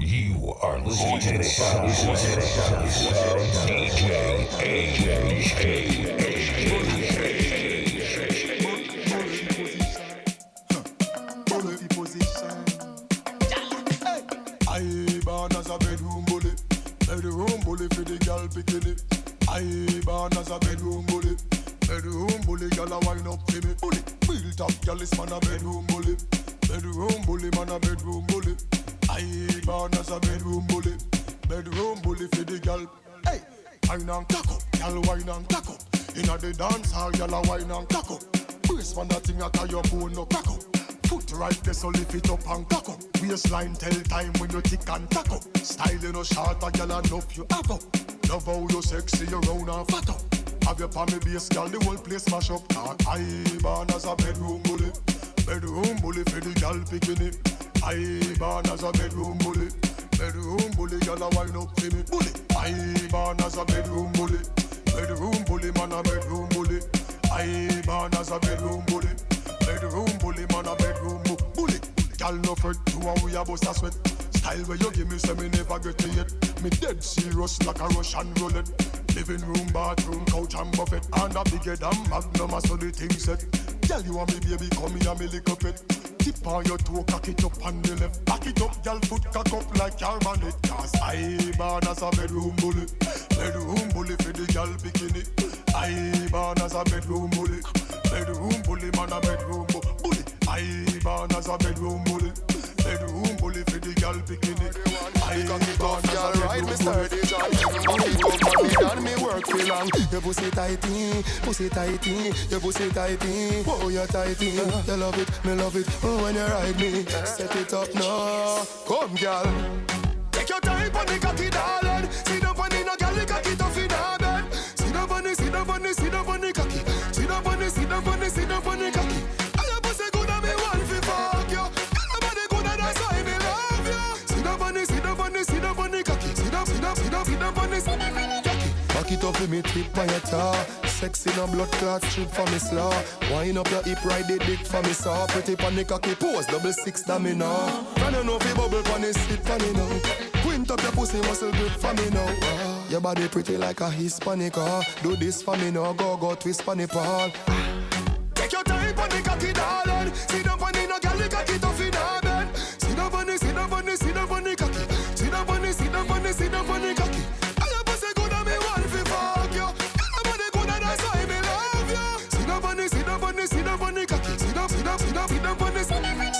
You are listening to the sounds of DJ I born as a bedroom bully for the girl bikini. I born as a bedroom bully girl a wine up for me. Bully, built up girl is man a bedroom bully man a bedroom bully. I born as a bedroom bully for the girl. Hey, wine and cock up, girl wine and cock up. Inna the dance hall, girl a wine and cock up. Brace man that thing a tie your bone no crack up. Foot right there so lift it up and cock up. Waistline tell time when you tick and tack up. Style you no short a girl enough you have up. Love how you sexy you round and fat up. Have your palmy base girl the whole place smash up. I born as a bedroom bully for the girl bikini. I born as a bedroom bully girl a wine up for me. Bully, I born as a bedroom bully man a bedroom bully. I born as a bedroom bully man a bedroom bully. Girl no fret to how we a bust a sweat. Style where you give me say me never get it yet. Me dead serious like a Russian roulette. Living room, bathroom, couch and buffet. And a bigger than Magnum, so the thing set. Girl, you want me baby, come here, me lick up it. Tip on your toe, cock it up on the left. Back it up, girl, foot cock up like your bonnet. Cause I born as a bedroom bully for the girl bikini. I born as a bedroom bully man a bedroom bully. I born as a bedroom bully for the girl bikini. I born as a bedroom bully. And me work for long. Your pussy tighty, your pussy tighty. Oh, you're tighty. You love it, me love it. Oh, when you ride me, set it up now. Come, girl. Take your time on the cocky, darling. Sit down on the no girl, the cocky tough in her bed. Sit down on the, sit down on the, sit down on the cocky. Sit down on the, sit down on the, sit down on the cocky. And your pussy good and me want to fuck you. And your body good and that's why me love you. Sit down on the, sit down on the, sit down on the cocky. Sit down, sit down, sit down, sit down on the, sit down on the cocky. Back it up with me tip on your tar. Sexy no blood clot strip for me slaw. Wind up your hip, ride the dick for me saw. Pretty pan the cocky pose, 6 damn now. Can you know if you bubble pan it, sit for me now. Quint up your pussy muscle grip for me now. Your body pretty like a Hispanic. Do this for me now, go twist for me paw. Take your time on the cocky, darling. Sit down on the no girl, the cocky tough in her bed. Sit down on the, sit down on the, sit down on the cocky. Sit down on the, sit down on the, sit down on the cocky.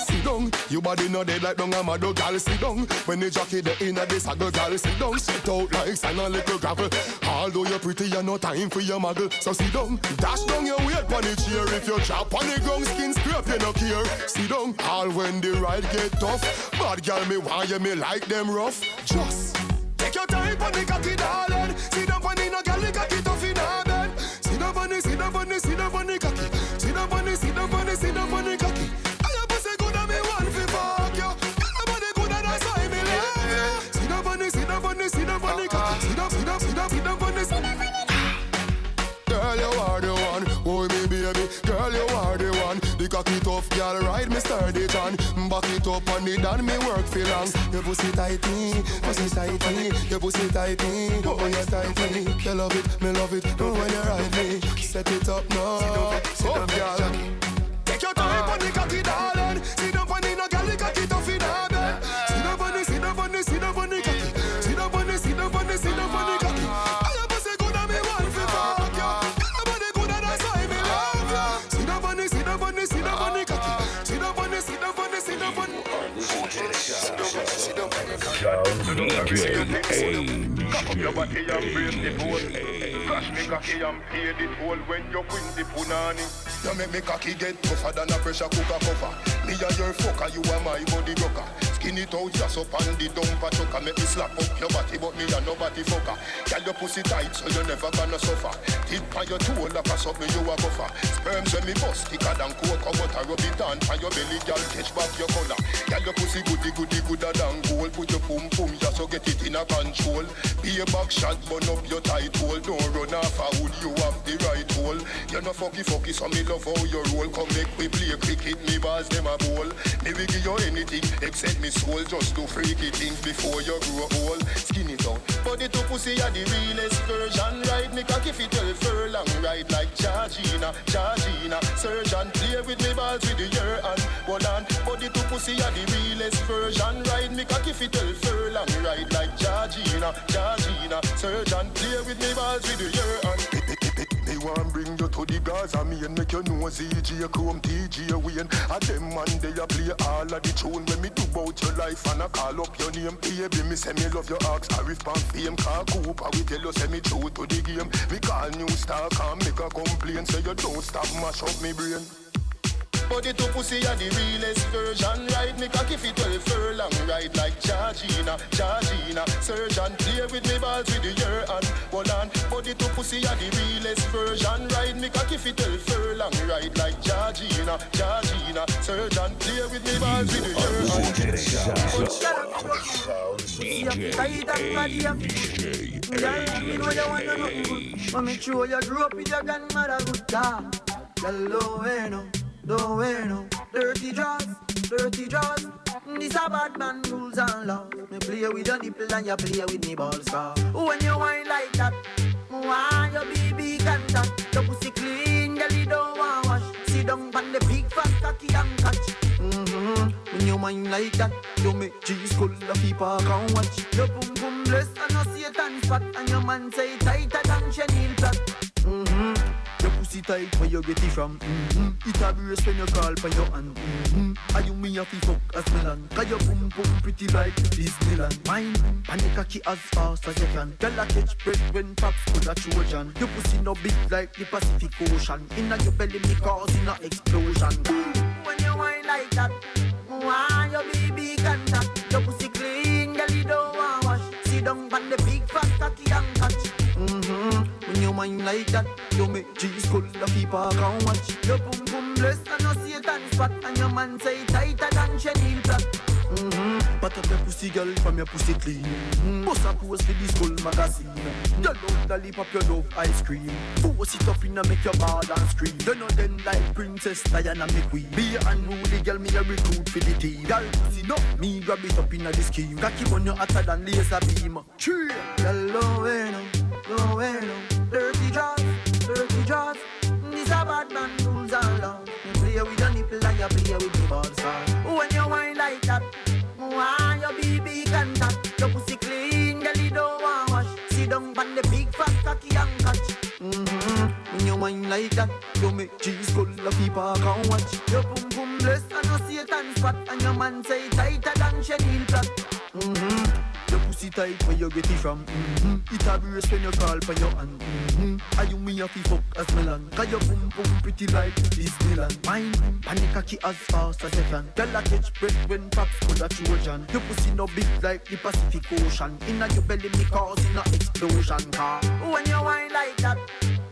Sit down, your body no dead like dung a mad girl. Sit down, when the jockey the inna this a girl. Sit down, sit out like sand and little gravel. Although you're pretty, you no time for your muggle. So sit down, dash down your weight on the chair. If you chop on the ground, skin scrape, you no care. Sit down, all when the ride get tough. Bad girl, me why you me like them rough. Just take your time on the cocky, darling. Sit down on the no girl, the cocky tough in her bed. Sit down on the, sit down on the, sit down on the cocky. Sit down on the, sit down on the, sit down on the cocky. Girl, you are the one, boy, me baby. Girl, you are the one. The cocky tough, girl, ride me sturdy John. Back it up on the dan, me work for long. Your pussy tighty, your pussy tighty. Oh, you're tighty. You love it, me love it. Oh, when you ride me, set it up now. Up, girl. Take your time on the cocky, darling. Sit down on the no girl, the cocky tough in her bed. Sit down on the, sit down on the, sit down on the cocky. Sit down on the, sit down on the, sit down on the cocky. Cock up your body and brace the pole. Crash me cocky and pay the toll when you win the punani. You make me cocky get tougher than a pressure cooker cover. Me a your fucker, you are my body rocker. Skin it out, just up on the dumper chucker. Make me slap up your body, but me a nobody fucker. Girl, your pussy tight, so you never gonna suffer. Tip on your toe, like a something you a buffer. Sperms when me bust, thicker than cocoa butter. Rub it on your belly, girl, catch back your collar. Girl, your pussy goody, gooder than gold. Put your pum pum, just so get it in a control. Be a back shot, burn up your tight hole. Don't run off a hood, you have the right hole. soul. You no fucky, so me love how you roll. Come make we play cricket, me balls them a bowl. Me will give you anything except me soul. Just do freaky things before you grow old. Skin it out, body to pussy are the realest version. Ride me cocky fit 12 furlong, ride like Georgina. Surgeon, play with me balls with the year and hold on. Body to pussy are the realest version. Ride me cocky fit 12 furlong, ride like Georgina. Surgeon, play with me balls with the year and me want bring you to the Gaza, me and make you know ZG, Chrome, TG, Wayne. A them man, they a play all of the tune. When me do about your life and I call up your name. Baby, me say me love your axe, Arif Pan Fame. Call Kopa, we tell you say me true to the game. Me call new star, can't make a complaint. Say you don't stop, mash up me brain. Body to pussy are the realest version. Ride me cocky fit 12 furlong, ride like Georgina. Surgeon, play with me balls with the year and hold on. Body to pussy are the realest version. Ride me cocky fit 12 furlong, ride like Georgina. Surgeon, play with me balls with the year and Make sure you grew up with your grandmother good car. Don't wear no dirty jaws. This a bad man rules and laws. Me play with your nipple and you play with me balls car. When you whine like that, why your baby contact? Your pussy clean, girl you don't want wash. Sit down on the big fat cocky and catch. When you whine like that, you make cheese cool the people can watch. Your boom boom blessed and no Satan spot. And your man say tighter than chenille plot. Your pussy tight where you get it from. It a brace when you call for your hand. And you me a fi fuck as Milan. Cause your boom boom pretty like Disneyland. Mine, panic cocky as fast as you can. Tell a catch bread when pops could a Trojan. Your pussy no big like the Pacific Ocean. Inna your belly me causing a explosion. When you whine like that, why your baby contact? Your pussy clean, girl you don't want wash. Sit down on the big fat cocky and catch. When you whine like that, you make cheese cool the people can watch. Your boom boom blessed and no Satan spot. And your man say tighter than chenille plot. But up your pussy girl from your pussy clean. Bust a pose for this school magazine. You love the lip up your love ice cream. Force it up in a make your ball and scream. You know then like Princess Diana me queen. Be a unruly girl me a recruit for the team. Girl pussy no, me grab it up in a the scheme. Cocky on you hotter than laser beam. Cheer. Girl don't wear no dirty jaws. This a bad man rules and laws. You play with your nipple and you play with the balls. When you whine like that, why your baby contact? Your pussy clean, girl you don't want wash. Sit down on the big fat cocky and catch. When you whine like that, you make cheese cool the people can watch. Your boom boom blessed and no Satan spot. And your man say tighter than chenille plot. Your pussy tight where you get it from. It a brace when you call for your hand. And you me a fi fuck as Milan. Cause your boom boom pretty like Disneyland. Mine, panic cocky as fast as you can. Tell a catch bread when pops could a Trojan. Your pussy no big like the Pacific Ocean. Inna your belly me causing a explosion. Car when you whine like that,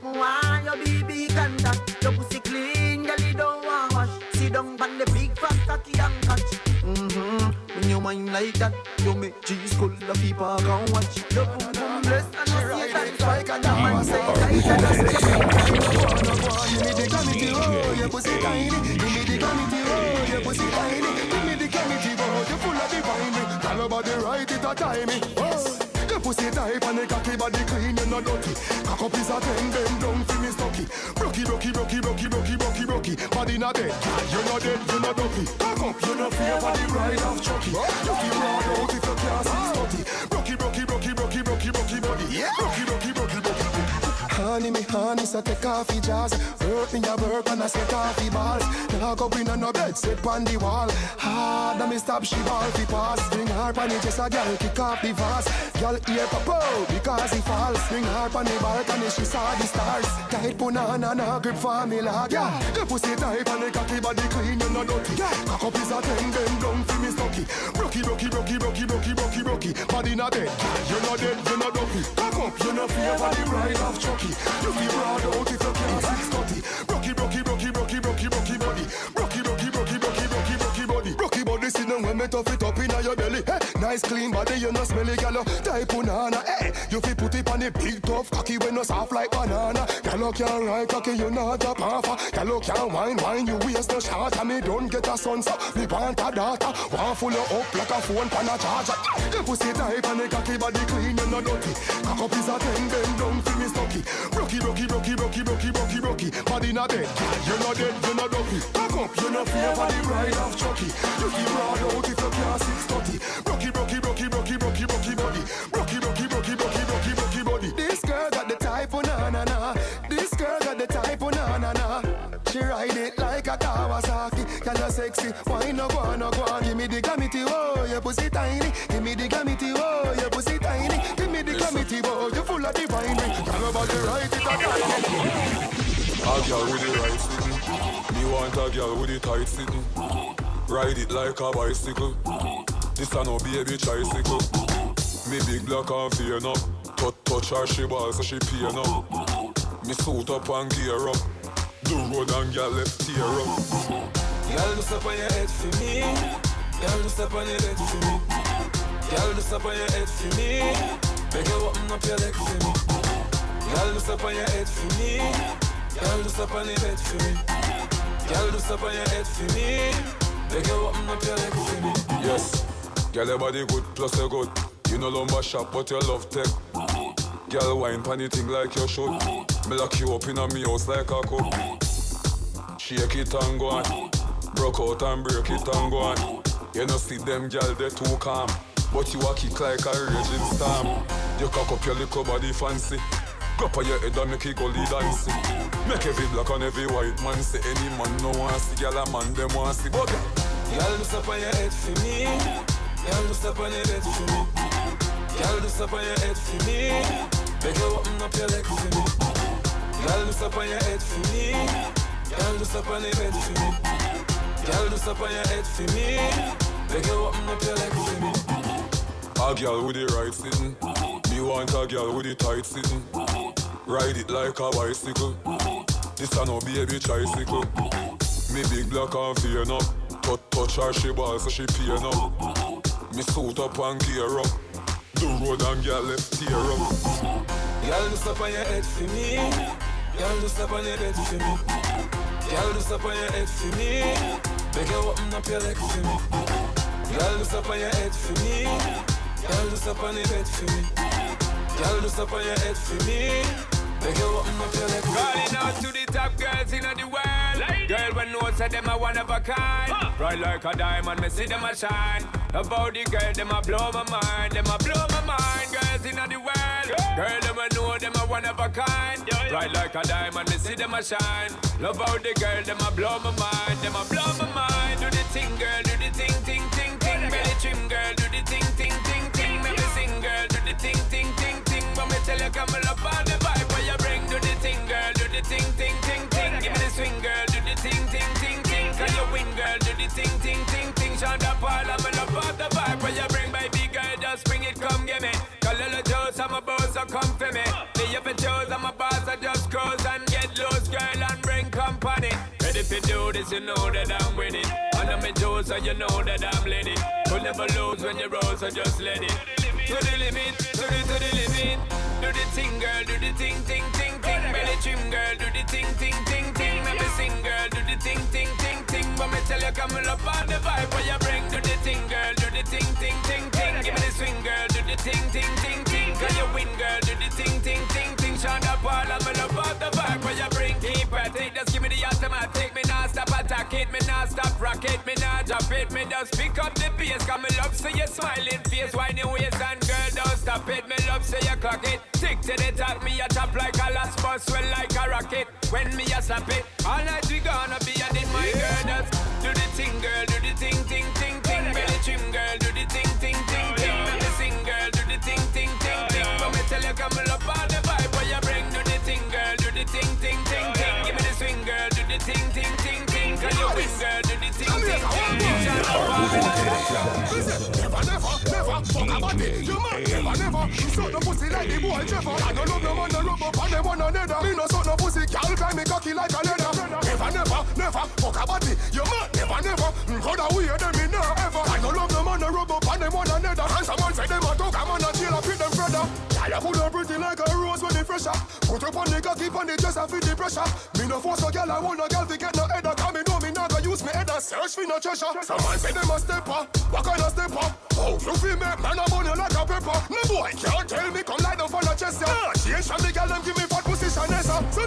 why your baby contact? Your pussy clean, girl you don't want wash. Sit down on the big fat cocky and catch. When you whine like that, you make cheese cool the people can watch. Your boom boom blessed and no Satan spike. And that man say tighter than Give me the gravity, oh, your pussy tiny. Give me the gravity, oh, your pussy tiny. Give me the gravity, oh, you full of divine. Tell about the right, it a timing. Oh, your pussy tight and the cocky body clean, you're not dirty. Cock up is a 10, bend down, feel me stocky. Bruki, body not dead. You're not dead, you're not dopey. Cock up, you're not fear for the ride of Jockey. You feel hard out if you can't see study. Bruki, body. Bruki. Honey, so take off your jaws. Work in your work and I set off your balls. Now go in on no bed, sit on the wall. Hard, now me stop, she ball fi pass. Bring her pan it, just a girl kick off the vase. Girl ear pop because he falls. Bring her pan the balcony, she saw the stars. Tight punana, na grip for me lag. Yeah, your pussy tight and the cocky body clean, you no dirty. Cock up is a 10, bend down fi me stocky. Bruki. Body not dead, you're not dead, you're not dopey. Cock up, you're not fear for the ride of Jockey. You feel proud out if you can't see study. Bruki body. Bruki body, see them when me tough it up inna your belly. Hey, nice clean body, you no smelly gyal. Type punana, hey, you fi put it on the big tough cocky when no soft like banana. Gyal can't ride cocky, you not a pamper. Gyal can't wine, you waste no shot. And me don't get a son, so me want a daughter. Want full of up like a phone pan a charger. You pussy tight and the cocky body clean, you no dirty. Cock up is a 10, bend down fi me stocky. Rocky. Body na bed, you no dead, you no dopey. Cock up, you no fear for the ride of Jockey. You keep broad out if you can't 630. Rocky body. Rocky body. This girl got the type of na. This girl got the type of na. She ride it like a Kawasaki. Girl, you sexy, why no go on? Give me the gamity, oh, your pussy tiny. Give me the gamity, oh, your pussy tiny. Give me the gamity, oh, you full of divine. Girl, about the right, it a a girl with the right sitting. Me want a girl with the tight sitting. Ride it like a bicycle. This a no baby tricycle. Me big black and fear no. Touch her she ball so she pay no. Me suit up and gear up. Do road and girl left tear up. Girl just up on your head for me. Girl just up on your head for me. Girl just up on your head for me. Make you open up your leg for me. Girl just up on your head for me. Girl just up on your head for me. Girl just up on your head for me. Make you open up your leg for me. Yes, girl your body good plus you good. You no lumber shop but you love tech. Girl wine pan thing like you should. Me lock you up in a me house like a cook. Shake it and go on. Brukout and break it and go on. You no see them girl they too calm. But you a kick like a raging storm. You cock up your little body fancy. Grab on your head and make it go lead dance. Make every black and every white man say any man no want see. Girl a man them want see. But girl just up on your head for me. Girl just up on your head for me. Girl just up on your head for me. Make you open up your leg for me. Girl just up on your head for me. Girl just up on your head for me. Girl just up on your head for me. Make you open up your leg for me. a girl with the right sitting. Me want a girl with the tight sitting. Ride it like a bicycle. This a no baby tricycle. Me big black and fear no. Touch her she ball so she pay no. Me suit up and gear up. The road and girl left tear up. Girl just up on your head for me. Girl just up on your head for me. Girl just up on your head for me. Make you open up your leg for me. Girl just up on your head for me. Girl just up on your head for me. Girl just up on your head for me. Make you open up your leg for me. Calling out to the top girls in the world. Girl when knows that them a one of a kind. Bright like a diamond, me see them a shine. About the girl, them a blow my mind. Them a blow my mind, girls in the world. Girl, them a know them a one of a kind. Bright like a diamond, me see them a shine. Love how the girl, them a blow my mind. Them a blow my mind. Do the thing, girl, do the thing, ting, ting, ting. Belly trim, girl, do the thing, ting, ting, ting. Make me sing, girl, do the thing, ting, ting, ting. But me tell you, come love all the vibe where you bring. Do the thing, girl, do the thing, ting, ting, ting. Give me the swing, girl, do the thing, ting, ting, ting. Can you win, girl, do the thing, ting, ting, ting. Shonda Paul, I'm in love all the vibe where you bring, baby girl, just bring it, come get me. Call little Joes, I'm a boss, so come for me. Me if it shows, I'm a boss, I just cruise and get loose, girl, and bring company. Ready to do this, you know that I'm with it. Under me toes, so you know that I'm ready. You'll never lose when you roll, so just let it. To the limit, to the limit. Do the thing, girl, do the thing, ting, ting, ting. Belly trim, girl, do the thing, ting, ting, ting. Let me sing, girl, do the thing, ting, ting, ting. But me tell you, come love all the vibe where you bring. Do the thing, girl, do the thing, ting, ting, ting. Give me the swing, girl, do the thing, ting, ting, ting. Can you win, girl, do the thing, ting, ting, ting. Shonda Paul, I'm love all the vibe where you bring. Keep at it, just give me the automatic. Me not stop attack it, me not stop rock it, me not drop it. Me just pick up the pace, cause me love see your smiling face, whining waist, and girl, don't stop it. Me love see you clock it. Tick to the top, me a chop like a last bus, swell like a rocket. When me a slap it, all night we gonna be a it, my girl. Just do the thing, girl, do the thing, ting, ting, ting. Belly trim, girl, do the thing, ting, ting, ting. Let me sing, girl, do the thing, ting, ting, ting. But me tell you, come love all the vibe where you bring. Do the thing, girl, do the thing, ting, ting, ting. Give me the swing, girl, do the thing, ting, ting, ting. Can you win, girl, do the thing, ting, ting, ting. Never, fuck about it. You might never. Suck no pussy like the boy Trevor. I don't love no man, no rub up on them one another. Me no suck no pussy, girl, grind me cocky like a leather. never fuck a body. You man, never. Coulda weird them in no ever. I don't love them on the rub up on them one another. And someone say them a talk, I'm on a jail, I feed them brother. Gyal, you put up pretty like a rose when they fresher. Put up on the cocky, on the dress, I feel the pressure. Me no force a girl, I want a girl to get no header. Cause me know me not gonna use me header, search for no treasure. Someone say them a stepper, what kind of stepper? Oh, you feel me, man, I'm on you like a pepper. No boy can't tell me, come lie down for the chest, yeah. Change from the girl, them give me fat position, so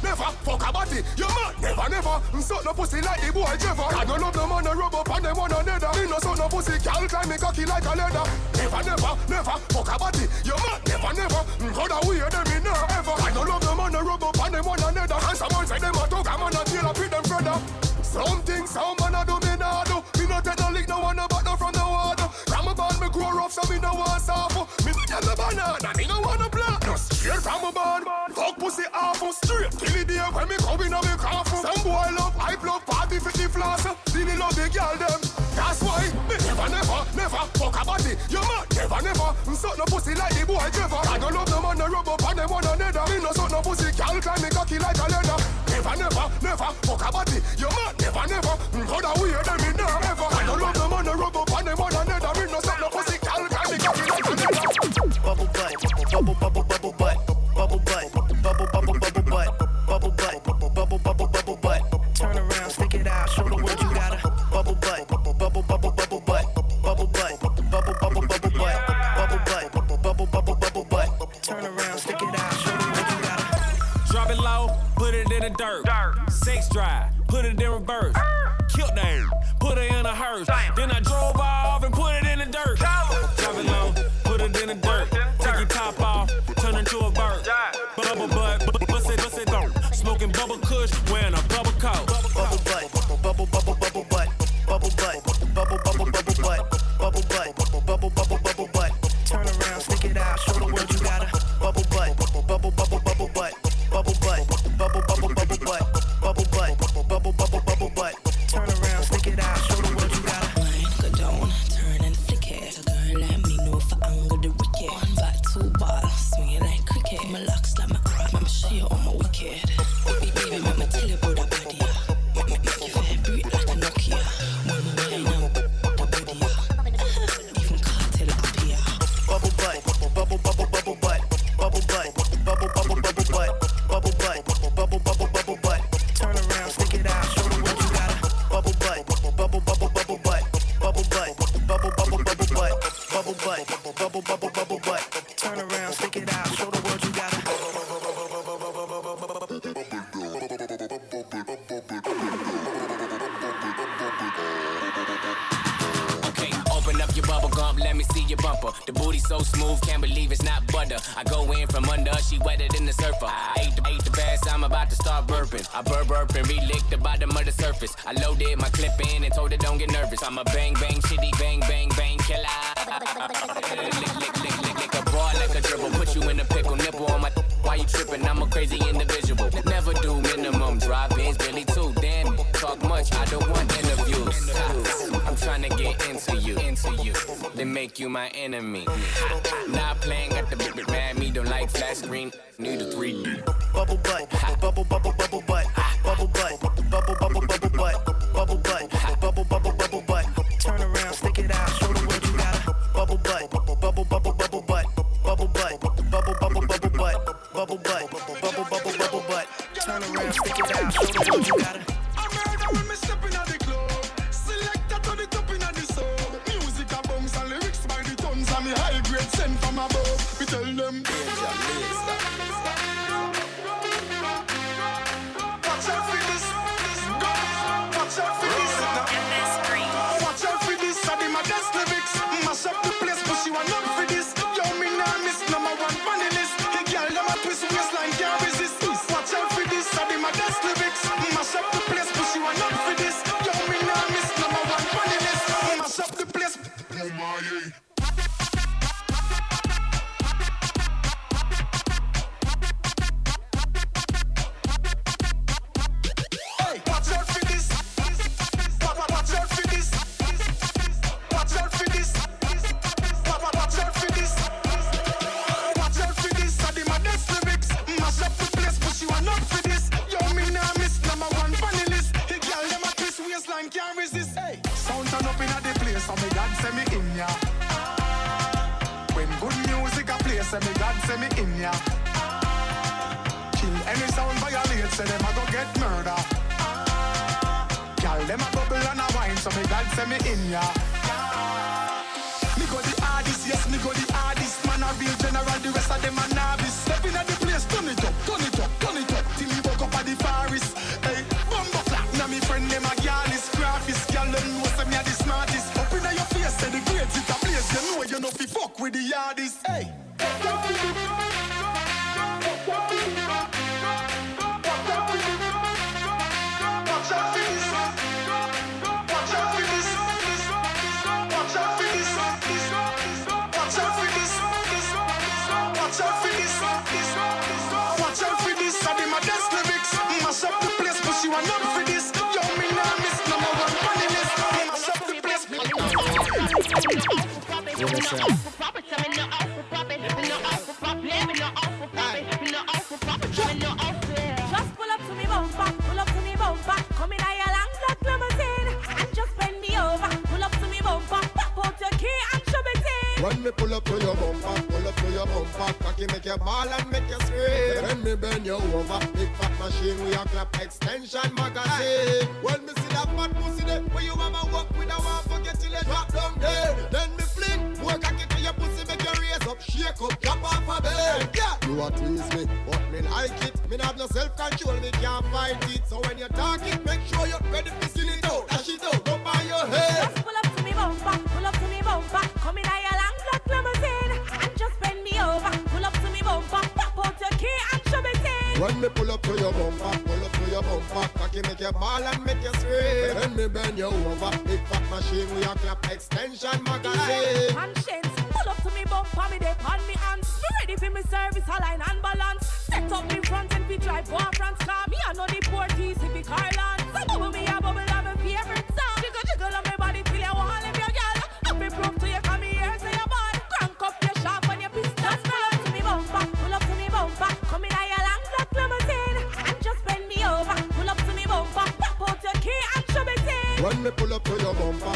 never fuck a body. You man, never suck no pussy like the boy Trevor. I don't love them on the rub up on them one another. Me no suck no pussy, girl climb me cocky like a leather. Never fuck a body. You man, never coulda weird them in no ever. I don't love them on the rub up on them one another. And someone say them a talk, I'm on a jail, I feed them brother. Something some man a do, me nah do. Me no take no lick, no one about no from the water. From a band, me grow rough, so me no want soft. Me tell the banana, me no wanna block. No straight from a band, fuck pussy off, straight till the day when me come in on me coffin. Some boy love, I love party 50 floss. Didn't love the girl them. That's why me never fuck a body. You man, never suck no pussy like the boy Trevor. I don't love them on the rub up on them one another. Me no suck no pussy, girl climb me cocky like a leather. Never fuck a body. You man, never coulda weird them in no ever. I don't love them on the rub up on them one another. Me no suck no pussy, girl climb me cocky like a leather. Bubble butt, bubble butt, bubble butt, bubble butt, bubble butt. Turn around, stick it out, show the world you got a bubble butt, bubble butt, bubble butt, bubble butt, bubble butt. Turn around, stick it out, show the world you got a. Drop it low, put it in the dirt. Sex drive, put it in reverse. Killed them, put it in a hearse. Then I drove off and put it in the dirt. Drop it low, put it in the dirt. Take your top off, turn into a bird. Bubble butt, bust it down. Smoking bubble kush, wearing a bubble coat. Bubble butt, bubble butt, bubble butt, bubble butt, bubble butt. Turn around, stick it out, show the world you got a bubble butt, bubble butt, bubble butt, bubble butt, bubble butt. Turn around, stick it out, show the world you got a. Go down, turn and flick it. A girl let me know if I angle the wicked. One back, two ball, swing it like cricket. My locks like my crap, I'ma show you all my wicked. Baby, make me tell you about the body. Make you vibrate like a Nokia. When we wine up the body. Even Kartel up here. Bubble butt, bubble butt, bubble butt, bubble butt, bubble butt. Turn around, stick it out, show the world you got a bubble butt, bubble butt, bubble butt, bubble butt. Turn around, stick it out, show the world you got a. Open up your bubble gum, let me see your bumper. The booty so smooth, can't believe it's not butter. I go in from under, she wetter than the surfer. I ate the bass, I'm about to start burping. I burp and relick the bottom of the surface. I loaded my clip in and told her don't get nervous. I'm a bang bang shitty bang killer. Lick a broad like a dribble. Put you in a pickle, nipple on my. Why you tripping? I'm a crazy individual. Never do minimum drive-ins, Billy too. Damn, talk much, I don't want interviews. I'm trying to get into you. Then make you my enemy. Not playing, got the big mad. Me don't like flat screen. Need a 3D. Bubble butt, bubble butt, bubble butt, bubble butt, bubble butt. Turn around, stick it out, show the world you got a bubble butt, bubble butt, bubble butt. Turn around, stick it out, show the world you got a. I murder when me stepping at the club. Selector to the top in the soul. Music a bounce and lyrics by the tons. And me high grade sent from above. We tell them watch out for this. Watch out for this. Watch out for this. I did my best lyrics. Mash up the place, but she want up for this. Yo, me nah miss number one funny list. The girl them a twist waistline can't resist. Watch out for this. I did my best lyrics. Mash up the place, but she want up for this. Yo, me nah miss number one funny list. Mash up the place. Bumaye. Watch out for this. Watch out for this. Watch out for this. Watch out for this. Watch out for this. I did my best lyrics. Mash up the place, but she want up for this. Yo, me nah miss number one. say me God say me in ya. Kill any sound violate, say them a go get murder. Gyal them a bubble and a wine, so me God say me in ya. Me go the hardest, yes me go the hardest. Man a real general, the rest of them a novice. Stepping at the place, turn it up, turn it up, turn it up. Till me woke up at the forest. Hey, bumbo clap, now me friend them a gyal is graphist. Gyal them know say me a the smartest. Up inna your face, say the grades it a place. You know fi fuck with the hardest. Hey. Just pull up to me bumper, come in a long black limousine and just bend me over. Pull up to me bumper, pop out your key and shove it in. When me pull up to your bumper, cocky make you ball and make you scream. When me bend you over, big fat machine we a clap extension magazine. When me see that fat pussy there, where you mama walk with a one forget till you drop down there. Then me fling, more cocky to your pussy make you raise up, shake up, drop off a bed. Yeah, you a tease me, but me like it. Me have no self-control, me can't fight it. So when you talk it, make sure you're ready to skin it out, dash it out, go by your head. Just pull up to me bumper, come in a long black limousine and just bend me over. Pull up to me bumper, pop out your key and shove it in. When me pull up to your bumper, cocky make you ball and make you scream. When me bend you over, big fat machine we a clap extension magazine. Konshens, pull up to me bumper, me dey on me hands. Me ready for me service, align and balance. Set up me front and be drive for France car. Me I know the port easy be Carland. So bubble me a bubble of my favorite song. Jiggle on my body till you want live your girl. Up me proof to you come here say you bad. Crank up your shaft when you piss. Just pull up to me bumper, come in a long black limousine and just bend me over. Pull up to me bumper, pop out your key and shove it in. When me pull up to your bumper,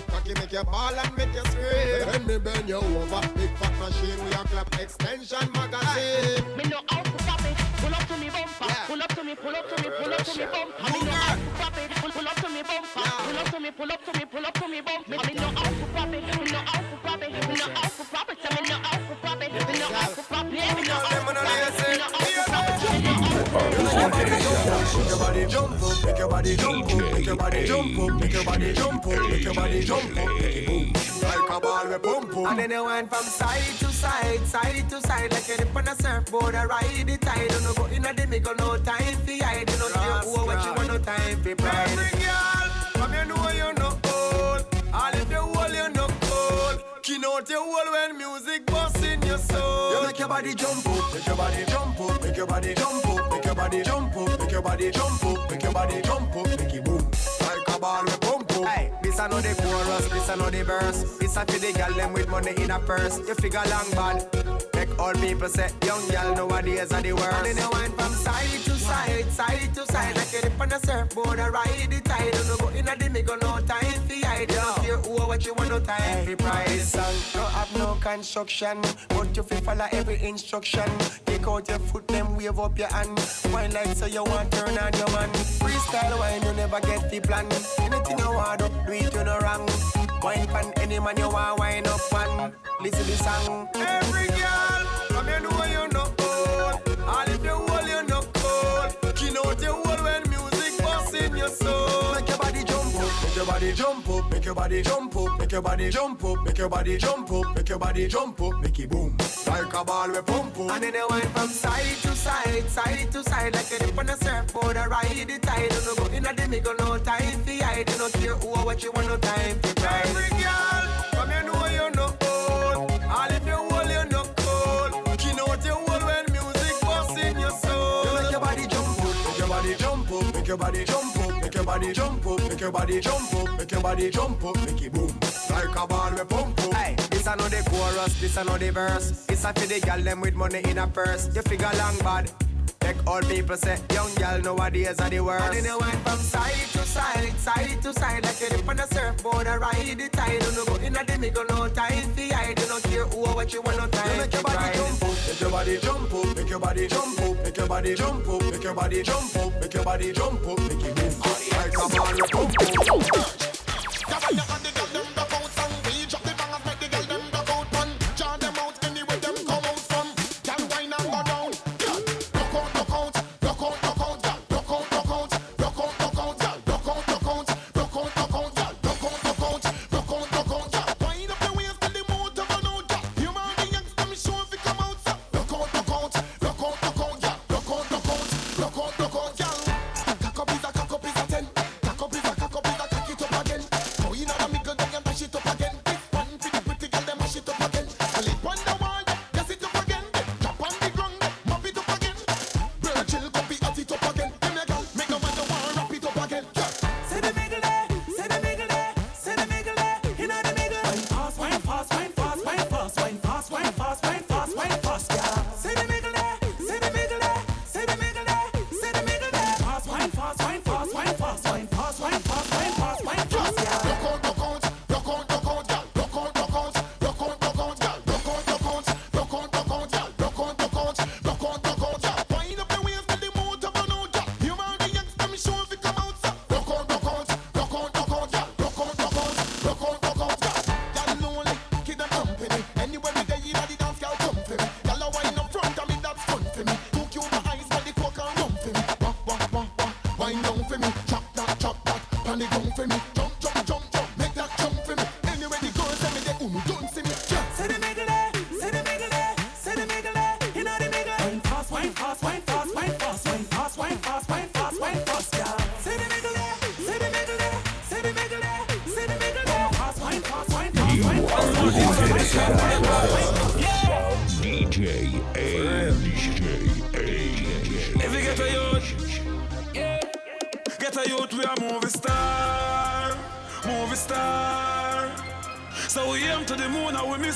cocky make you ball and make you scream. When me bend you over, big fat machine we a clap extension magazine. Me know how to pop it. Pull up to me bumper. Yeah. Pull up to me bumper. Me know how to pop it. Pull up to me bumper. Yeah. Pull up to me bumper. Me know how to pop it. Me know how to pop it. Me know how to pop it. Me know how to pop it. Me know how to pop it. Me know how to pop it. Make your body jump up, make your body jump up, make your body jump up, make your body jump up, make your body jump up, make it boom. Like a ball with boom boom. And then you went from side to side, side to side, like you dip on a surfboard, I ride the tide. Don't go in a demi, no time for hide. You don't care who what you want, no time for pride. Every girl, from you know you no old. All if you hold you no cold. Kin out your hole when music busts in your soul. You make your body jump up, make your body jump up, make your body jump up, make your body jump up, make your body jump up, make your body jump up, make it boom. Like a ball with pump up. Hey, this I know the chorus, this I know the verse. This I for the girl them with money in a purse. You figure long bad. Make all people say, young girl nowadays are the worst. And then you went from side to side, side to side, like you dip on a surfboard, I ride the tide. Don't go in a demi, no time for hide. You don't care who what you want, no time for pride. This song don't have no construction, but you feel follow every instruction. Take out your foot, then wave up your hand. Wine like so you want turn on your man. Freestyle wine, you never get the plan. Anything you want, do it, you no wrong. Wine pan any man you want, wine up man. Listen to the song. Every girl, from you know you no old. All if you hold you no cold. Kin out your hole when music busts in your soul. Make your body jump up, make your body jump up, make your body jump up, make your body jump up, make your body jump up, make your body jump up, make it boom. Like a ball with pump up. And then you went from side to side, side to side, like you dip on a surfboard, I ride the tide. Don't go in a demi, no time for hide. You don't care who or what you want, no time for pride. Every girl, from you know you no old. All if you hold you no cold. Kin out your hole when music busts in your soul. You make your body jump up, make your body jump up, make your body jump up, make your body jump up, make your body jump up, make your body jump up, make it boom. Like a ball with pump up. Hey, this I know the chorus, this I know the verse. This I for the girl them with money in a purse. You figure long bad. Make all people say, young girl nowadays are the worst. And then you went from side to side, side to side, like you dip on a surfboard, I ride the tide. Don't go in a demi, no time for hide. You don't care who or what when she want no time. Make your body jump up, make your body jump up, make your body jump up, make your body jump up, make your body jump up, make your body jump up, make it move like a ball of pump.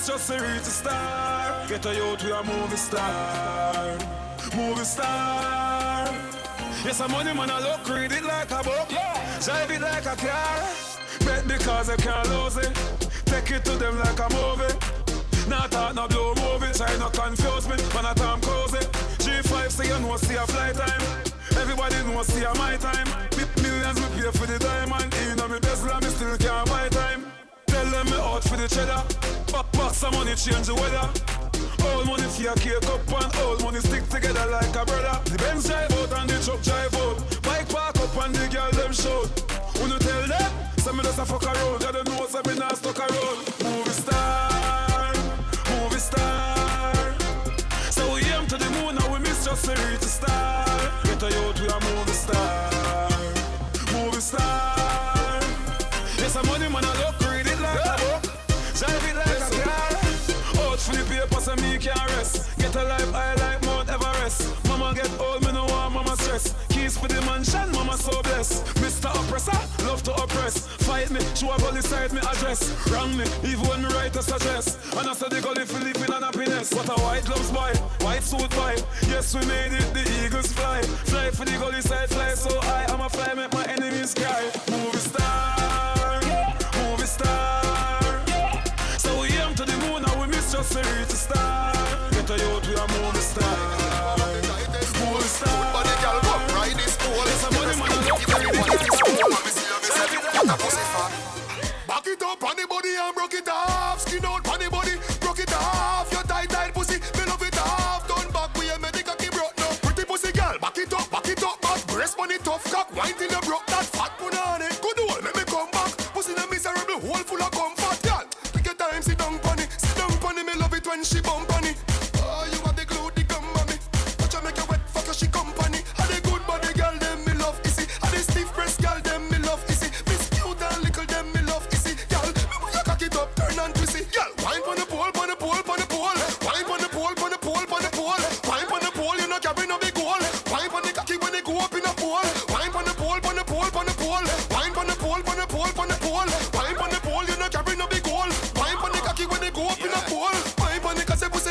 Just a reach a star. Get a youth, we a movie star. Movie star. Yes, I'm money man, I look, read it like a book. Drive it like a car. Bet because I can't lose it. Take it to them like a movie. Not talk, no blow movie. Try not confuse me, when I time cozy. 3-5, say you know, see a flight time. Everybody know, see a my time. Millions we pay for the diamond. You know me best, me still can't buy time. Tell them me out for the cheddar. Back some money change the weather. Old money for your cake up and old money stick together like a brother. The Benz drive out and the truck drive out. Bike park up and the girl them shout. When you tell them, some me just a fuck around. You don't know some me not stuck around. Movie star, movie star. So we aim to the moon and we miss just to reach the star. Get a youth, we a movie star. Movie star. Yes, some money man I look, read it like a book. Drive it like a car. Out for the paper so me can't rest. Get a life high like Mount Everest. Mama get old, me no want mama stress. Keys for the mansion, mama so blessed. Mr. Oppressor, love to oppress. Fight me, show up all the side me address. Wrong me, even when me write a suggest. And I said they gully for living and happiness. What a white gloves boy, white suit boy. Yes, we made it, the eagles fly. Fly for the gully side, fly so high. I'ma fly, make my enemies cry. Movie star, movie star. To the moon and we miss just to reach the star. Get a youth, we a movie star. Movie star. But the girl come ride this pole. It's a money man, I love back it up on the body and broke it off. Skin out on the body, broke it off. Your tight pussy, me love it off. Turn back, we a medic cocky broke now. Pretty pussy girl, back it up, back. Breast money tough cock, wine till you broke that fat put on it. Good old, let me come back. Pussy the miserable hole full of comfort, girl. Time sit down funny, me love it when she bump on it. Oh, you are the glue, the gum on me. Watch her make you wet, fuck her, she company. Are the good body girl, them me love easy. Are the stiff breast girl, them me love easy. Miss cute and little, them me love easy. Girl, me when you cock it up, turn and twist it. Girl, wine on the pole, on the pole, on the pole. Wine on the pole, on the pole, on the pole. Wine on the pole, you know carry no big goal. Wine on the cocky when they go up in a pole. Wine on the pole, on the pole, on the pole. Wine on the pole, on the pole, on the pole. Wine on the pole, you know carry no big goal. When they go up in a pool, my panic, I say pussy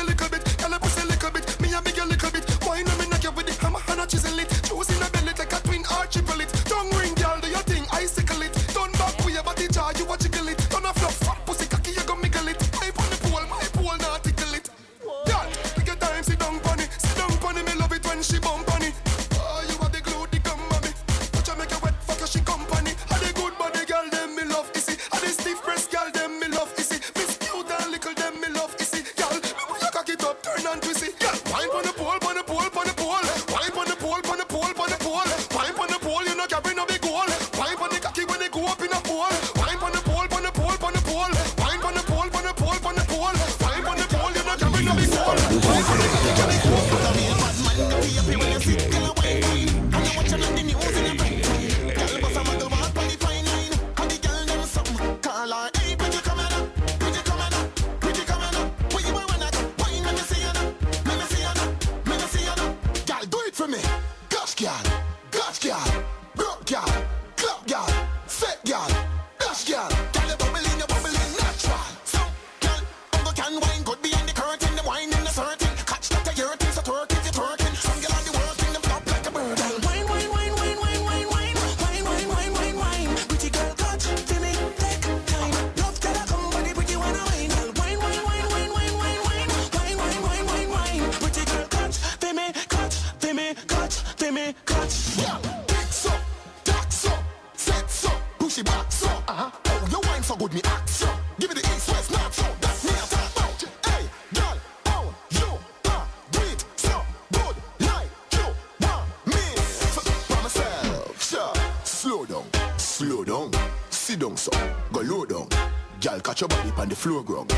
Gyal, catch your body on the floor ground.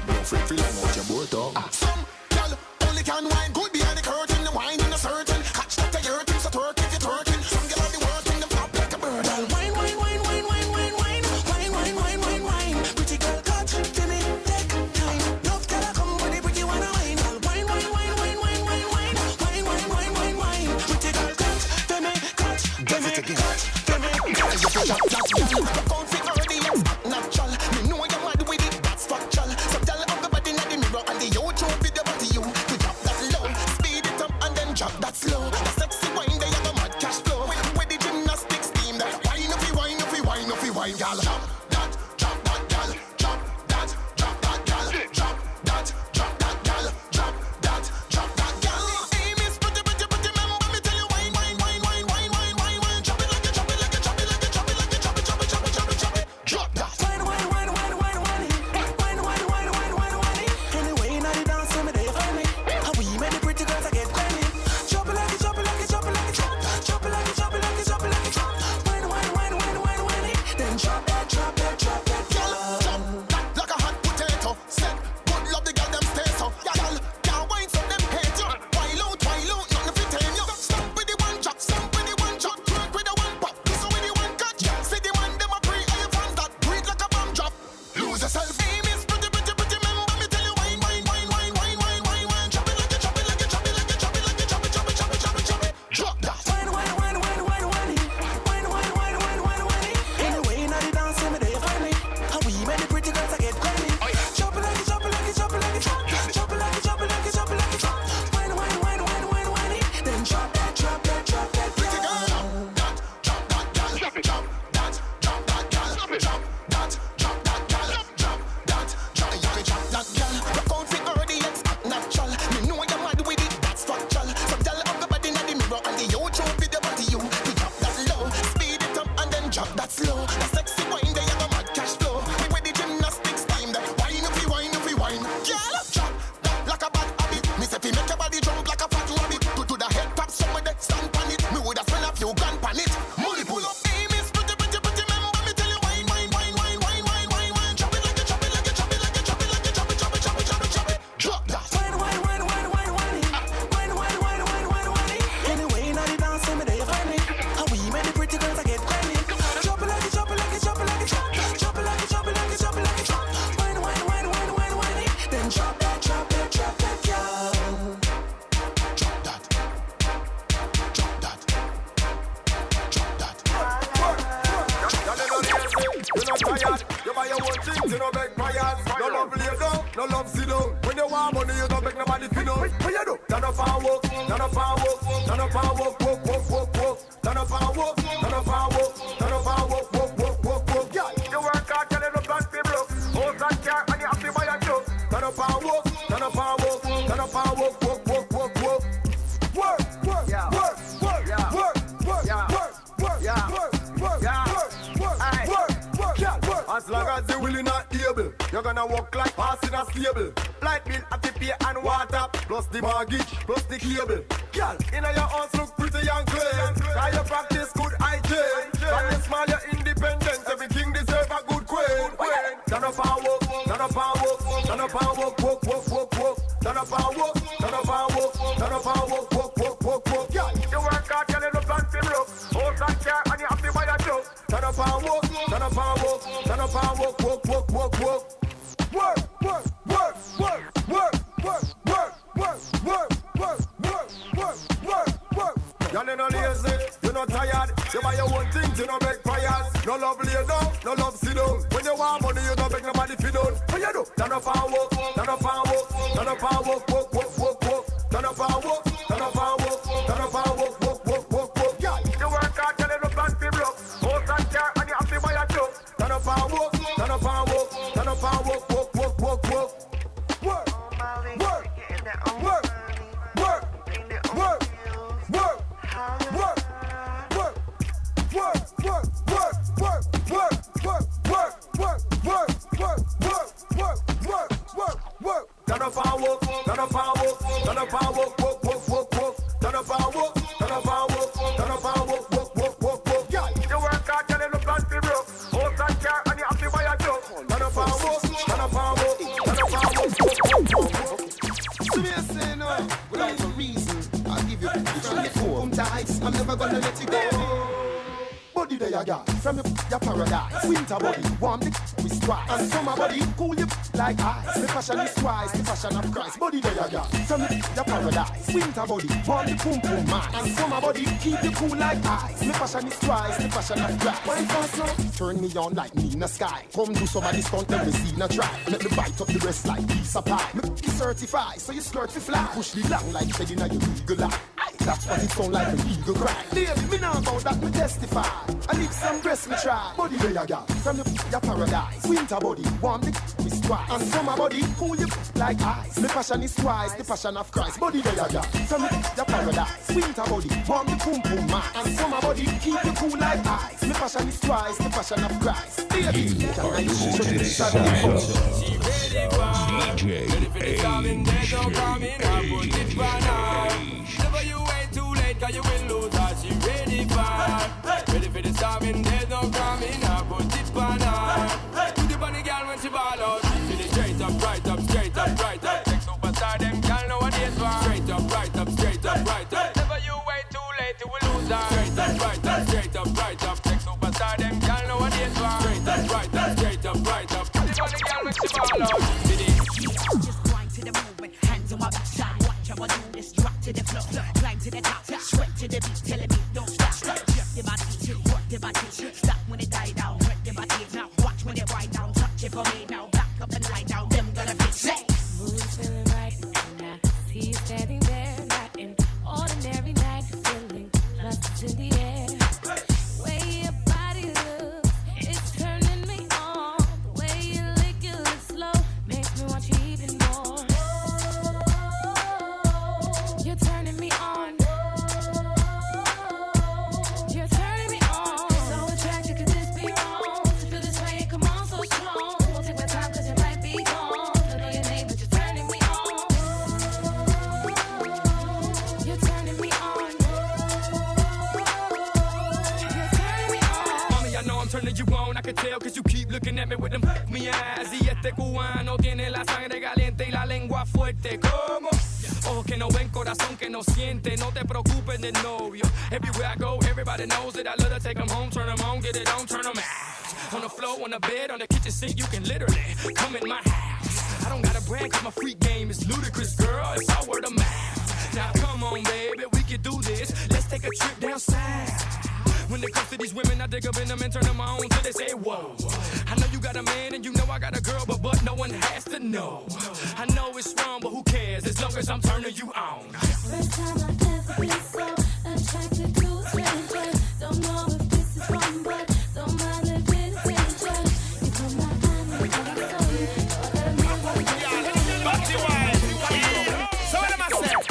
No free feel out your boat out. Some gyal only can wine good behind the curtain. The wine in a certain. Catch that the hurting, so twerk if you're twerking. Some gyal on the working, them flop like a bird. Wine, wine, wine, wine, wine, wine, wine, wine, wine, wine, wine, wine. Pretty girl, catch to me, take time. Love gyal come with the pretty wanna wine. Wine, wine, wine, wine, wine, wine, wine, wine, wine, wine, wine, wine. Pretty girl, catch to me, catch to me, catch to me. Natural, me know you're mad with it, that's factual. So tell up the body in the mirror and the YouTube video to you. To drop that low, speed it up and then drop that slow. The sexy wine, they have a mad cash flow. With the gymnastics team, that wine up, wine up, wine up, wine, gal. Drop that, gal. Drop that, gal. Drop that, gal. Drop that, gal. Aim is pretty, remember me tell you wine. Drop it like it. Drop that. As long as you willing and able, you're gonna walk like passing a stable. Light bill, have to pay and water, plus the mortgage, plus the cable. Girl, inna your house look pretty and clean. Try your practice good hygiene. From the small you're independent, everything deserve a good queen. Turn up and walk, walk. Turn up and walk. Turn up and up and walk, girl. You work hard, girl, you look fancy broke. House and car, and you have to buy a joke. Turn up and walk, turn up and walk, turn up and walk. Work. Y'all ain't no lazy, you not tired. You buy your own things, you no beg prayers. No love lay down, no love sit down. When you want money, you don't beg nobody fit down. What you do? Turn up and walk, turn up and walk, turn up and walk. Turn up and walk, turn up and walk, turn up and walk. Girl, you work hard, girl, you look fancy broke. House and car, and you have to buy a joke. Turn up and walk, turn up and walk, turn up and walk. Turn up and walk, turn up and walk, turn up and walk. Turn up and walk, turn up and walk, turn up and walk. Girl, you work hard, girl, you look fancy broke. House and car, and you have to buy a joke. Turn up and walk, turn up and walk, turn up and walk. So me I say no, without a reason, I'll give you from your home tights. I'm never gonna let you go. Body there you got, from your paradise. Winter body, warm the with twice. And summer body, cool you like ice. The passion is twice, the passion of Christ. Body there you got, from your paradise. Winter body, warm the boom boom man. And summer body, keep you cool like ice. The passion is twice, the passion of Christ. Why fast now? Turn me on like me in the sky. Come do some of this stunt and we see a try. Let me bite up the rest like piece of pie. Make you certify, so you skirt to fly. Push the long like shedding on your legal eye. That's what it sound like a legal crime. Baby, me now about that me testify. I need some breast me try. Body there you got, from your paradise. Winter body, warm the is twice. And summer body, cool you like ice. The passion is twice, the passion of Christ. Body there you got, from your paradise. Winter body, warm the boom boom man. And summer body, keep you cool like ice. The passion is twice, the passion of Christ. Baby, can I show you this? She ready for the coming, there's no coming. I put it for now. Never you wait too late, cause you will lose her. She ready for the storming, there's no coming. I put it for now. Put it on the girl when she ball out. Feel it straight up, right up, straight up, right up. Take superstar, them girl know what it is for. Straight up, right up, straight up, right up. Never you wait too late, you will lose her. Straight up, right up, straight up, right up. Take superstar, them girl know what it is for. Straight up, right up, straight up, right up. Put it on the girl when she ball out. Just grind to the movement, hands on my backside. Watch how I do this, drop to the floor, climb to the top, sweat to the beat, till the beat don't stop. Jerk the body, work the body, stop when it die down, work the body. Now watch when it ride down, touch it for me now, back up and lie down, them gonna be sick. Mood feeling right, and I see you standing there, not an ordinary night, feeling lust in the air. Way your body looks, it's turning me on. The way you lick it slow, makes me want you even more. You're turning me on. You're turning me on. So attracted, could this be wrong? To feel this way, come on, so strong. Won't take my time, cause it might be gone. Don't know your name, but you're turning me on. You're turning me on. You're turning me on. Mommy, I know I'm turning you on. I can tell cause you keep looking at me with them me eyes. Y este cubano tiene la sangre caliente y la lengua fuerte. ¿Cómo? Oh, que no ven corazón que no siente. No te preocupes del novio. Everywhere I go, everybody knows that I love to take them home. Turn them on, get it on, turn them out. On the floor, on the bed, on the kitchen sink, you can literally come in my house. I don't gotta brag cause my freak game is ludicrous, girl. It's all word of mouth. Now come on, baby, we can do this. Let's take a trip down south. When it comes to these women, I dig up in them and turn them on till they say, whoa. I know you got a man and you know I got a girl, but no one has to know. I know it's wrong, but who cares as long as I'm turning you on. First time I ever been so attracted to a stranger. Don't know if this is wrong, but don't mind if it's danger. You put my hand in my soul. So what am I saying?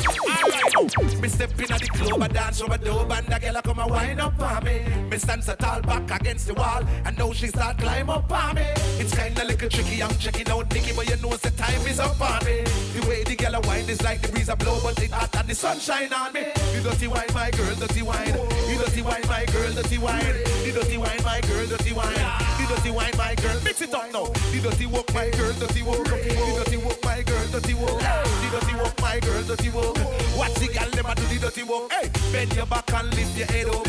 Alright, me step in at the club, I dance over the dope, and the girl come and wind up for me. Me stand so tall back against the wall, and now she start climb up on me. It's kinda little tricky, I'm checking out Nicky, but you know the time is up on me. The way the girl wind is like the breeze a blow, but it hot and the sunshine on me. You dirty wine, my girl, dirty wine. You dirty wine, my girl, dirty wine. You dirty wine, my girl, dirty wine. You dirty wine, my girl, mix it up now. You dirty walk, my girl, dirty walk. You dirty walk, my girl, dirty walk. You dirty walk, my girl, dirty walk. Watch the girl walk. Hey, bend your back and lift your head up.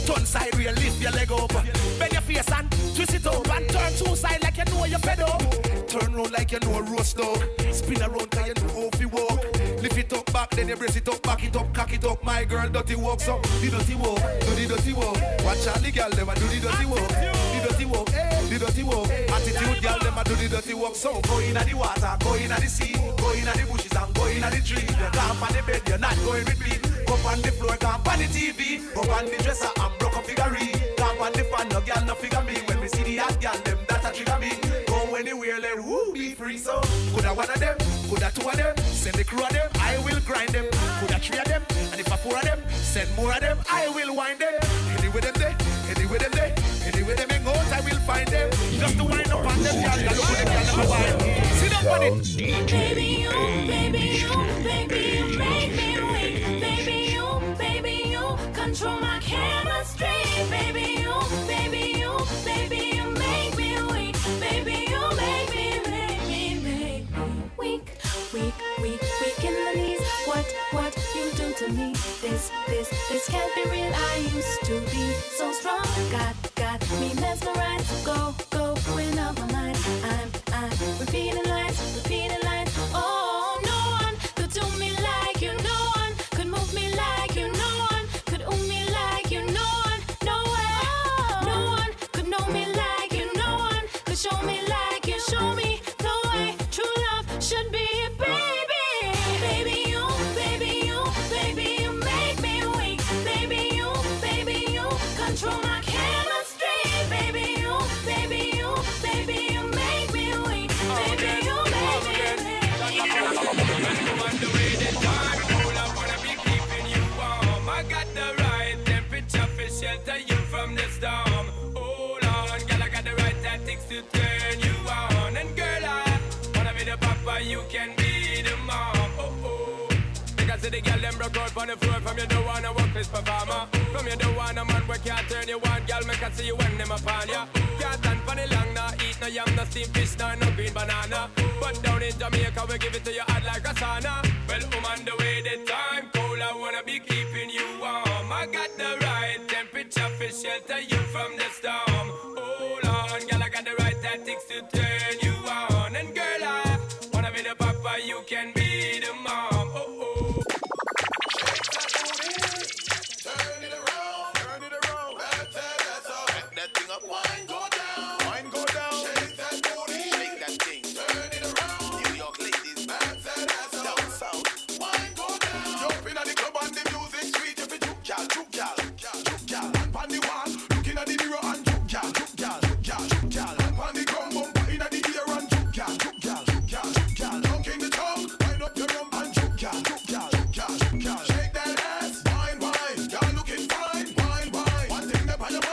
Turn side real, lift your leg up. Bend your face and twist it up and turn two side like you know you're fed up. Turn round like you know a roast dog. Spin around cause you know how you walk. Lift it up back, then you brace it up, back it up, cock it up. My girl, dirty walk, so the dirty walk, do the dirty walk. Watch all the girl, them a do the dirty walk. The dirty walk, the dirty walk. Attitude girl, them a do the dirty walk. So go in at the water, go in at the sea, go in at the bushes and go in at the tree. You camp on the bed, you're not going with me. Go on the floor, camp on the TV. Go on the dresser and broke up figurine. Camp on the fan, no girl, no figure me. When we see the hot girl, them that a trigger me. Go anywhere, let woo be free. So coulda one of them, coulda two of them. Send the crew of them, I will grind them. Coulda three of them, and if I four of them, send more of them, I will wind them. Anyway them there, anyway them there, anyway them in out, I will find them. Just to wind up on them, girl, look at them, girl, never wind. Sit up on it. Baby, you, baby, you, baby, you make me weak. Baby, you, control my chemistry. Baby, you, baby, you, baby, you make me weak. Baby, you make me weak. Weak in the knees. What you do to me? This can't be real. I used to be so strong. Got me mesmerized. Go, win out my mind. I'm repeating lines. Oh, no one could do me like you. No one could move me like you. No one could own me like you. No one could know me like you. No one could show me like you. Show me the way true love should be, baby. Baby, you make me weak. Baby, you control my chemistry. Baby, you make me weak. Baby, you make me On the way the time cool, I wanna be keeping you warm. I got the right temperature for shelter you from the storm. Hold on, girl, I got the right tactics to turn you on. And girl, I wanna be the papa, you can be the mom. Oh. Because the girl them broke out on the floor. From you don't wanna work this performer. From you don't wanna man where can't turn you on. Girl, make I see you when them upon ya. Can't stand for the long, nah eat no yam, no steamed fish, no green banana. But down in Jamaica, we give it to you hot like a sauna. Well, on the way the time cold, I wanna be keeping you warm. I got the right temperature for shelter you from the storm. Hold on, girl, I got the right tactics to turn you on. And girl, I wanna be the papa, you can be the mom. Wine go down, shake that booty, shake that thing, turn it around, New York ladies, man, say that's down south, wine go down, jump in at the club and the music sweet, if you juke gal, and on the wall, looking at the mirror and juke gal, and on the ground bumper in at the ear and juke gal, dunk in the tongue, wind up your rump and juke gal, shake that ass, wine, gal looking fine, wine, one thing that on your mind.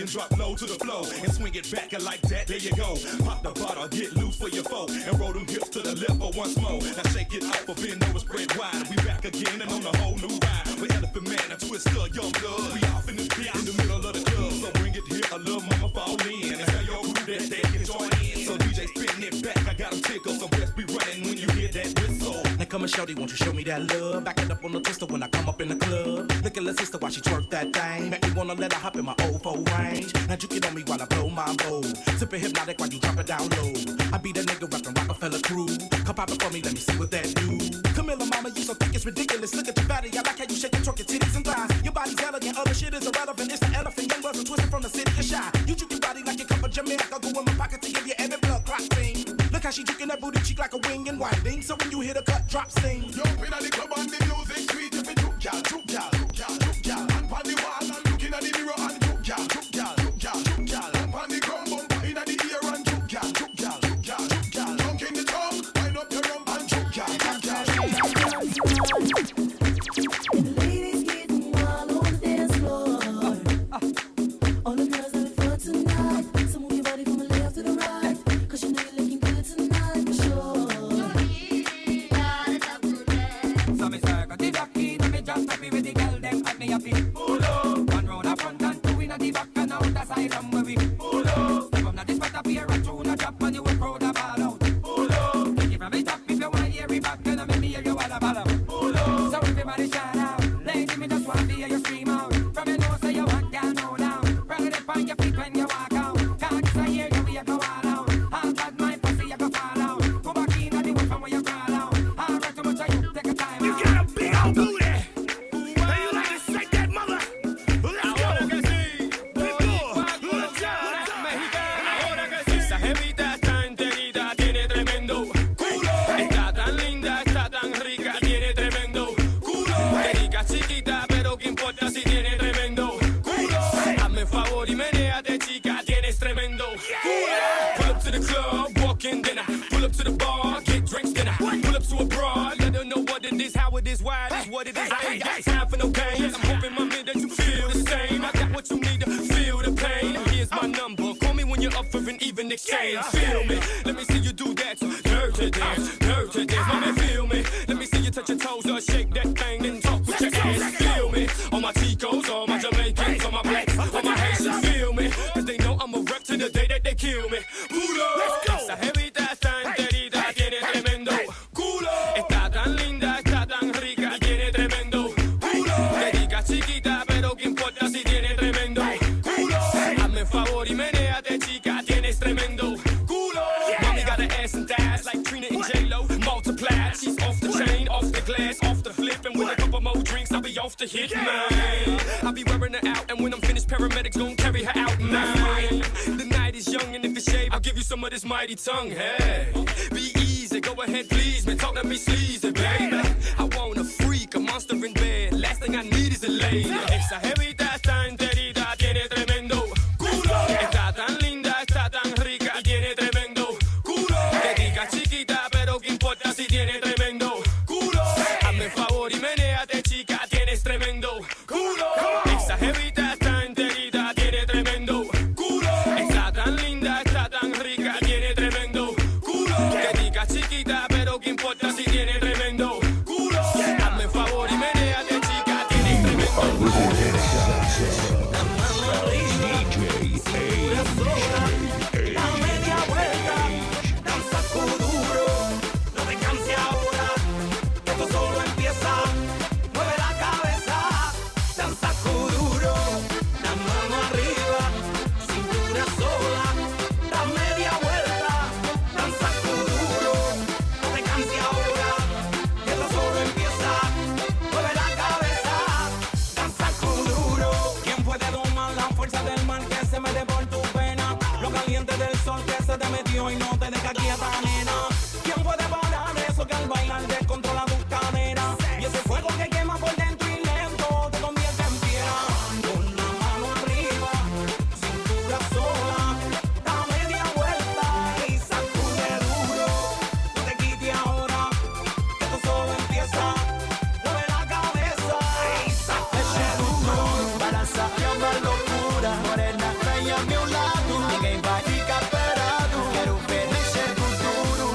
And drop low to the flow and swing it back and like that, there you go. Pop the bottle, get loose for your foe and roll them hips to the left for once more. Now shake it off, bend over, spread wide. We back again and on a whole new ride. With Elephant Man, a twister, young blood. We off in the pit in the middle of the club. So bring it here, a little mama fall in and tell your crew that they can join in. So DJ spin it back, I got them tickled. So best be running when you hear that whistle. Now come and shorty, won't you show me that love? Back it up on the twister when I come up in the club. Look at the sister while she twerk that thing. Make me wanna let her hop in my old foe range. Now you get on me while I blow my bowl. Sippin' hypnotic while you drop it down low. I be the nigga rapping Rockefeller crew. Come pop it for me, let me see what that do. Camilla, mama, you so thick it's ridiculous. Look at your body, I like how you shake and twerk your titties and thighs. Your body's elegant, other shit is irrelevant. It's the elephant, young brothers twisted from the city of shy. You juke your body like you come from Jamaica. Go in my pocket to give you every blood clot thing. Look how she juking that booty cheek like a wing and winding. So when you hit a cut, drop sing. Jump in at the club and the music sweet. If you juke gal, and on the wall and looking at the mirror and juke gal, and on the ground bumper in at the ear and juke gal, dunk in the tongue, wind up your rump and juke gal. And the ladies getting wild on the dance floor. All the girls have it for tonight. So move your body from the left to the right, 'cause you know you're looking good tonight for sure. So me circle the jockey, now me just happy with the girl them at me happy. One round up front and two in the back and out. body shout out. Lady, me just want to hear you scream out. From your nose to your back, girl, no down. Roll it up on your feet when you walk out. Can't just hear you, we go all out. All that my pussy, you go fall out. Go back in and the one from where you crawl out. All right, too much of you, take a time out. You got a big old booty. And you like to shake that mother. Let's go. Ahora que sí, esa jevita está enterita, tiene tremendo culo. Está tan linda, está tan rica, tiene tremendo culo. Te diga chiquita, pero qué importa si tiene tremendo culo. Hazme favor y menéate, chica, tienes tremendo culo. Pull up to the club, walk in dinner. Pull up to the bar, get drinks dinner. Pull up to a broad, let her know what it is, how it is, why it is, what it is. I ain't got time for no games. I'm hoping, my man, that you feel the same. I got what you need to feel the pain. Here's my number. Call me when you're up for an even exchange. Feel me. Let me see you do that. Dirty dance, dirty dance. Mommy, feel me. Let me see you touch your toes or shake that thing and talk with your ass. Feel me. All my Ticos, all my Jamaicans, all my blacks, all my Haitians. Feel me. Cause they know I'm a rep to the day that they kill me. Budo. Let's go. Esa jevita está enterita, tiene tremendo culo. Está tan linda, está tan rica, tiene tremendo culo. Te diga chiquita, pero qué importa si tiene tremendo culo. Hazme favor y menéate, chica, tienes tremendo culo. Mommy got an ass and thighs like Trina and J-Lo. Multiplied, she's off the chain, off the glass, off the flip. And with a couple more drinks, I'll be off the hit, man. I'll be wearing her out, and when I'm finished, paramedics gon' carry her out, man. The night is young, and if it's shave, I'll give you some of this mighty tongue, hey. Be easy, go ahead, please, man, talk to me sleazy, baby. I want a freak, a monster in bed, last thing I need is a lady. Esa jevita está enterita, tiene tremendo culo. Está tan linda, está tan rica, tiene tremendo culo. Te diga chiquita, pero qué importa si tiene tremendo culo. Hazme favor y menéate, chica, tienes tremendo culo. Esa jevita está enterita, tiene tremendo culo. Está tan linda, está tan rica, tiene tremendo culo. Te diga chiquita, pero qué importa si tiene tremendo culo. Hazme favor y menéate, chica, tienes tremendo culo. Te metió y no te deja quieta, nena. ¿Quién puede parar eso que al bailar descontrola tus caderas? Y ese fuego que quema por dentro y lento te convierte en piedra. Con la mano arriba, cintura sola, da media vuelta y sacude duro. No te quites ahora, que esto solo empieza. Mueve la cabeza y sacude duro. Balança é uma loucura, morena, vem a meu lado. Ninguém vai ficar parado. Quero ver mexer com tudo.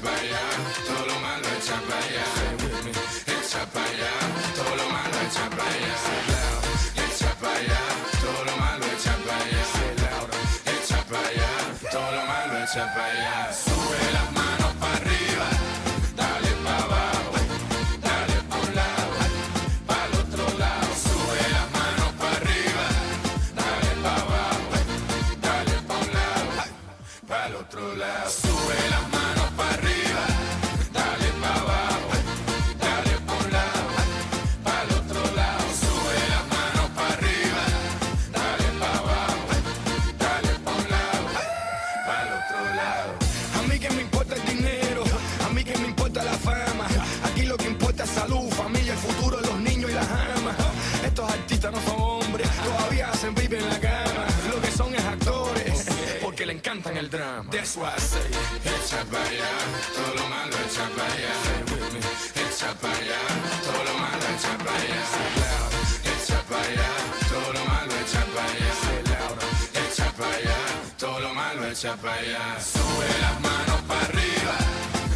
para allá, todo lo malo echa para allá. Echa para allá, todo lo malo echa para allá. Echa para allá, todo lo malo echa para allá. Echa para allá, todo lo malo echa para allá. Sube las manos para arriba, dale para abajo, dale por un lado, para el otro lado. Sube las manos para arriba, dale para abajo, dale para un lado, para el otro lado. Sube las manos para arriba, dale para abajo, dale por un lado, para el otro lado. Sube las manos para arriba, dale para abajo, dale por un lado, para el otro lado. A mí que me importa el dinero, a mí que me importa la fama. Aquí lo que importa es salud, familia, el futuro de los niños y las amas. Estos artistas no son hombres, todavía hacen baby en la cama. Lo que son es actores, porque le encantan el drama. That's why I say, echa para allá, todo lo malo echa para allá. Echa para allá, todo lo malo echa para allá. Echa para allá, todo lo malo echa para allá. Echa para allá, todo lo malo echa para allá. Sube las manos para arriba,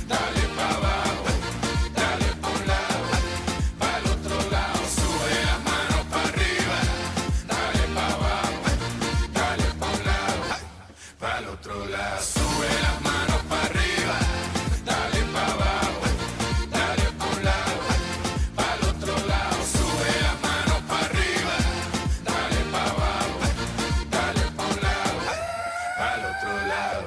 dale para abajo, dale por un lado, para el otro lado. Sube las manos para arriba, dale para abajo, dale por un lado, para el otro lado. Sube las manos para arriba, dale para abajo, dale por un lado, para el otro lado. Sube las manos para arriba, dale para abajo, dale por un lado, para el otro lado.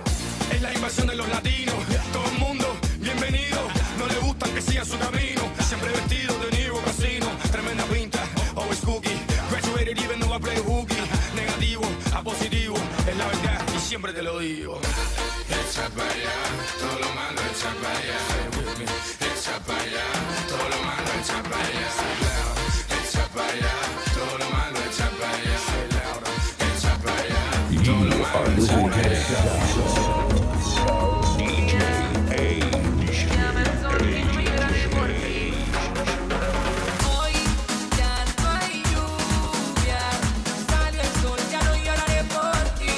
es la invasión de los latinos. Todo el mundo, bienvenido. No le gustan que sigan su camino. Siempre vestido de Nero Casino. Tremenda pinta, always cookie. Graduated even though I play hooky. Negativo a positivo, es la verdad y siempre te lo digo. Echa para allá, todo lo malo echa para allá. Echa para allá, todo lo malo echa para allá. Echa para allá, todo lo malo echa para allá. Echa para allá, todo lo malo echa para allá. Hoy ya no hay lluvia, sale el sol, ya no lloraré por ti.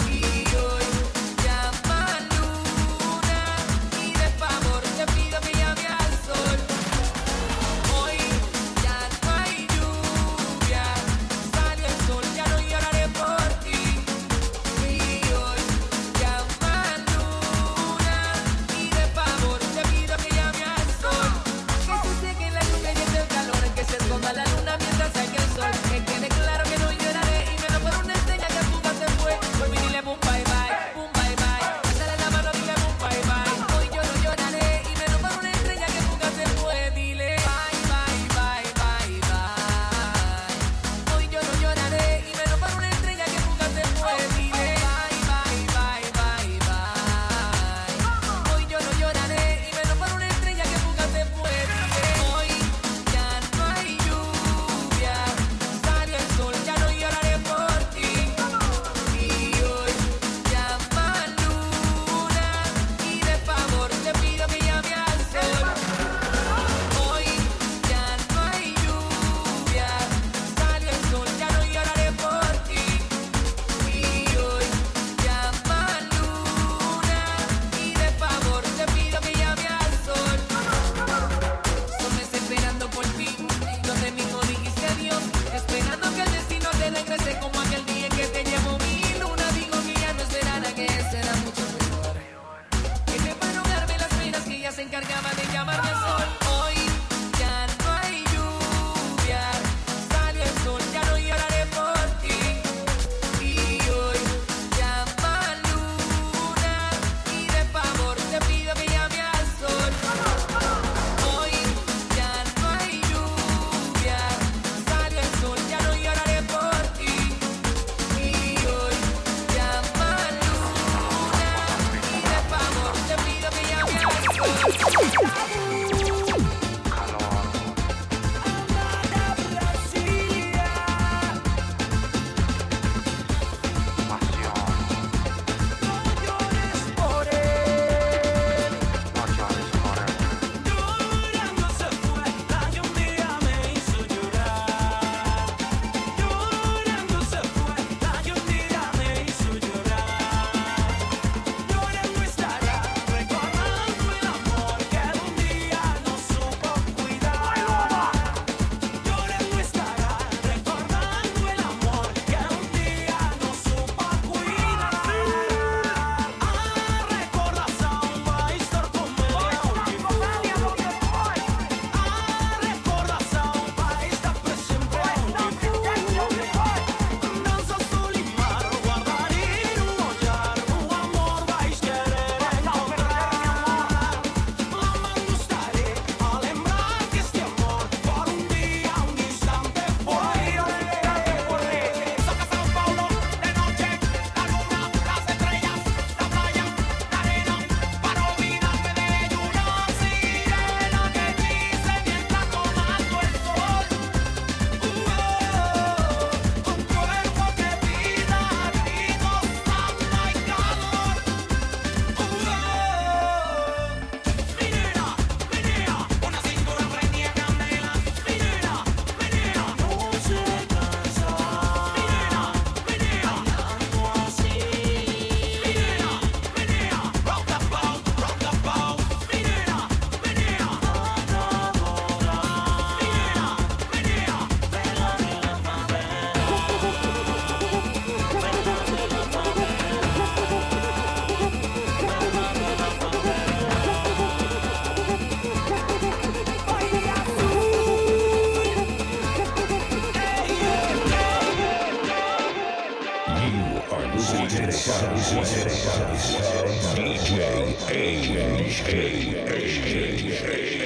Y hoy llama luna y de favor te pido que llame al sol. Hoy ya no hay lluvia, sale el sol, ya no lloraré por ti. Y hoy llama luna DJ AJ.